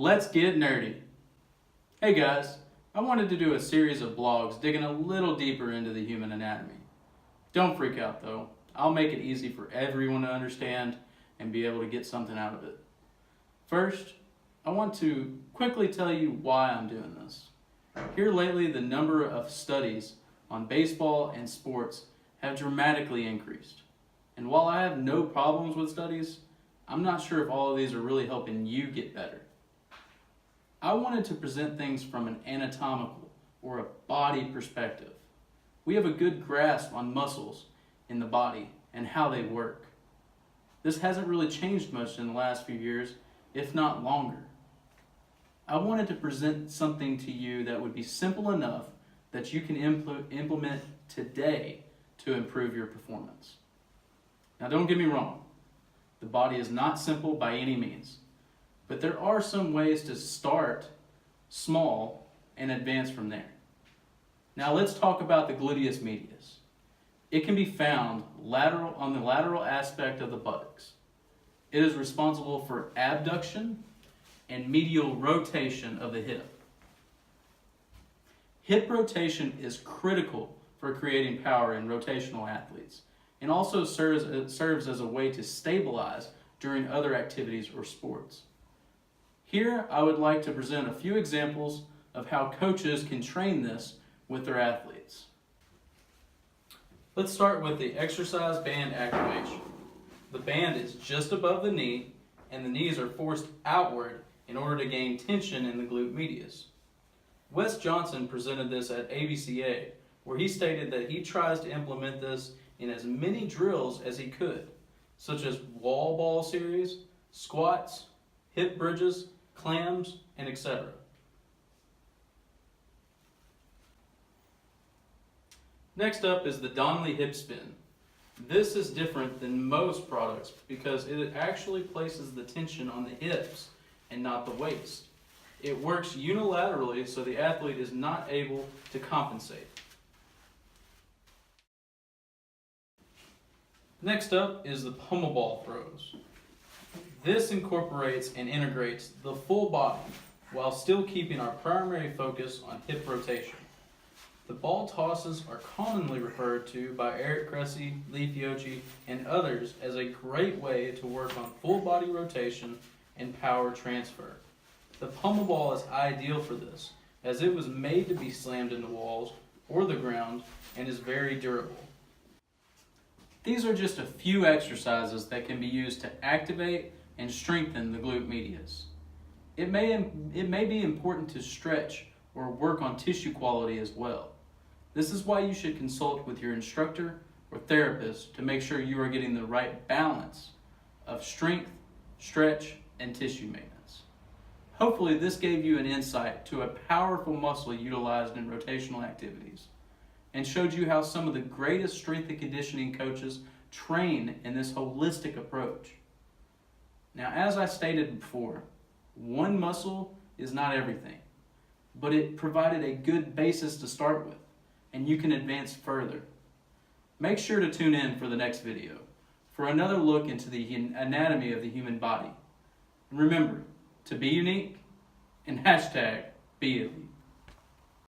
Let's get nerdy. Hey guys, I wanted to do a series of blogs digging a little deeper into the human anatomy. Don't freak out though. I'll make it easy for everyone to understand and be able to get something out of it. First, I want to quickly tell you why I'm doing this. Here lately, the number of studies on baseball and sports have dramatically increased. And while I have no problems with studies, I'm not sure if all of these are really helping you get better. I wanted to present things from an anatomical or a body perspective. We have a good grasp on muscles in the body and how they work. This hasn't really changed much in the last few years, if not longer. I wanted to present something to you that would be simple enough that you can implement today to improve your performance. Now don't get me wrong, the body is not simple by any means, but there are some ways to start small and advance from there. Now let's talk about the gluteus medius. It can be found on the lateral aspect of the buttocks. It is responsible for abduction and medial rotation of the hip. Hip rotation is critical for creating power in rotational athletes and also serves as a way to stabilize during other activities or sports. Here, I would like to present a few examples of how coaches can train this with their athletes. Let's start with the exercise band activation. The band is just above the knee, and the knees are forced outward in order to gain tension in the glute medius. Wes Johnson presented this at ABCA, where he stated that he tries to implement this in as many drills as he could, such as wall ball series, squats, hip bridges, clams, and etc. Next up is the Donnelly hip spin. This is different than most products because it actually places the tension on the hips and not the waist. It works unilaterally so the athlete is not able to compensate. Next up is the pummel ball throws. This incorporates and integrates the full body while still keeping our primary focus on hip rotation. The ball tosses are commonly referred to by Eric Cressy, Lee Fiocchi, and others as a great way to work on full body rotation and power transfer. The pummel ball is ideal for this, as it was made to be slammed into walls or the ground and is very durable. These are just a few exercises that can be used to activate and strengthen the glute medius. It may be important to stretch or work on tissue quality as well. This is why you should consult with your instructor or therapist to make sure you are getting the right balance of strength, stretch, and tissue maintenance. Hopefully this gave you an insight to a powerful muscle utilized in rotational activities and showed you how some of the greatest strength and conditioning coaches train in this holistic approach. Now, as I stated before, one muscle is not everything, but it provided a good basis to start with, and you can advance further. Make sure to tune in for the next video for another look into the anatomy of the human body. And remember to be unique and #be elite.